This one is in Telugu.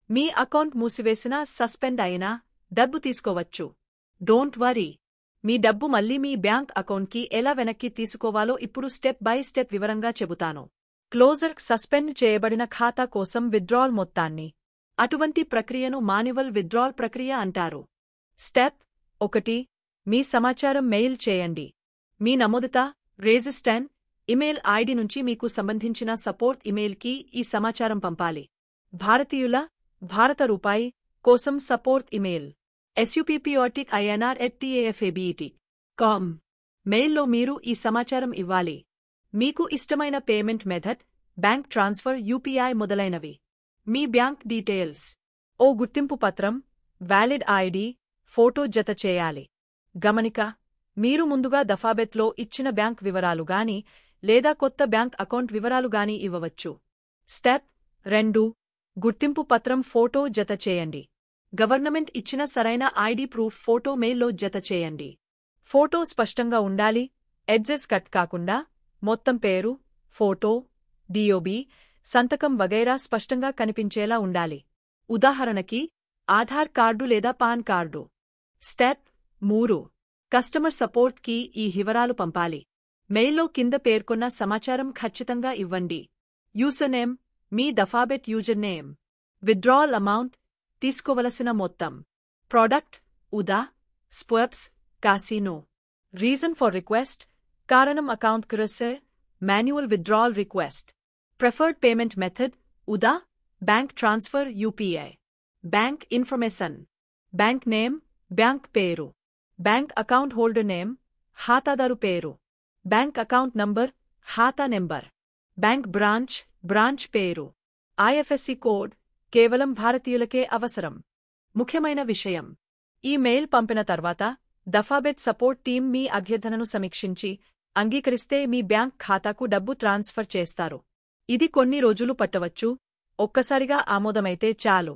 మీ అకౌంట్ మూసివేసినా సస్పెండ్ అయినా డబ్బు తీసుకోవచ్చు. Don't worry. మీ డబ్బు మళ్లీ మీ బ్యాంక్ అకౌంట్కి ఎలా వెనక్కి తీసుకోవాలో ఇప్పుడు స్టెప్ బై స్టెప్ వివరంగా చెబుతాను. క్లోజర్ సస్పెండ్ చేయబడిన ఖాతా కోసం విత్డ్రాల్ మొత్తాన్ని. అటువంటి ప్రక్రియను మాన్యువల్ విత్డ్రాల్ ప్రక్రియ అంటారు. స్టెప్ 1. మీ సమాచారం మెయిల్ చేయండి. మీ నమోదిత రిజిస్టర్డ్ ఇమెయిల్ ఐడి నుంచి మీకు సంబంధించిన సపోర్ట్ ఇమెయిల్కి ఈ సమాచారం పంపాలి. భారతీయుల భారత రూపాయి కోసం సపోర్ట్ ఇమెయిల్ supportic@tafabet.com. మెయిల్లో మీరు ఈ సమాచారం ఇవ్వాలి. మీకు ఇష్టమైన payment method, bank transfer, UPI మొదలైనవి. మీ బ్యాంక్ డీటెయిల్స్, ఓ గుర్తింపు పత్రం, వ్యాలిడ్ ఐడి, ఫోటో జత చేయాలి. గమనిక: మీరు ముందుగా దఫాబెత్లో ఇచ్చిన బ్యాంక్ వివరాలు గాని లేదా కొత్త బ్యాంక్ అకౌంట్ వివరాలు గాని ఇవ్వవచ్చు. స్టెప్ 2. గుర్తింపు పత్రం ఫోటో జత చేయండి. గవర్నమెంట్ ఇచ్చిన సరైన ఐడి ప్రూఫ్ ఫోటో మెయిల్లో జత చేయండి. ఫోటో స్పష్టంగా ఉండాలి. ఎడ్జెస్ కట్ కాకుండా మొత్తం పేరు, ఫోటో, డిఓబి, సంతకం వగైరా స్పష్టంగా కనిపించేలా ఉండాలి. ఉదాహరణకి ఆధార్ కార్డు లేదా పాన్ కార్డు. స్టెప్ 3. కస్టమర్ సపోర్ట్కి ఈ వివరాలు పంపాలి. మెయిల్లో కింద పేర్కొన్న సమాచారం ఖచ్చితంగా ఇవ్వండి. యూజర్నేమ్, మీ దఫాబెట్ యూజర్నేమ్. విత్డ్రాల్ అమౌంట్, తీసుకోవలసిన మొత్తం. ప్రోడక్ట్, ఉదా, sports, casino. Reason for request, కారణం అకౌంట్ క్రసర్, manual withdrawal request. Preferred payment method, ఉదా, bank transfer, UPI. Bank information, bank name, bank పేరు. బ్యాంక్ అకౌంట్ హోల్డర్ నేమ్, ఖాతాదారు పేరు. బ్యాంక్ అకౌంట్ నంబర్, ఖాతా నెంబర్. బ్యాంక్ బ్రాంచ్, బ్రాంచ్ పేరు. ఐఎఫ్ఎస్సి కోడ్ కేవలం భారతీయులకే అవసరం. ముఖ్యమైన విషయం: ఈ మెయిల్ పంపిన తర్వాత దఫాబెట్ సపోర్ట్ టీం మీ అభ్యర్థనను సమీక్షించి అంగీకరిస్తే మీ బ్యాంక్ ఖాతాకు డబ్బు ట్రాన్స్ఫర్ చేస్తారు. ఇది కొన్ని రోజులు పట్టవచ్చు. ఒక్కసారిగా ఆమోదమైతే చాలు.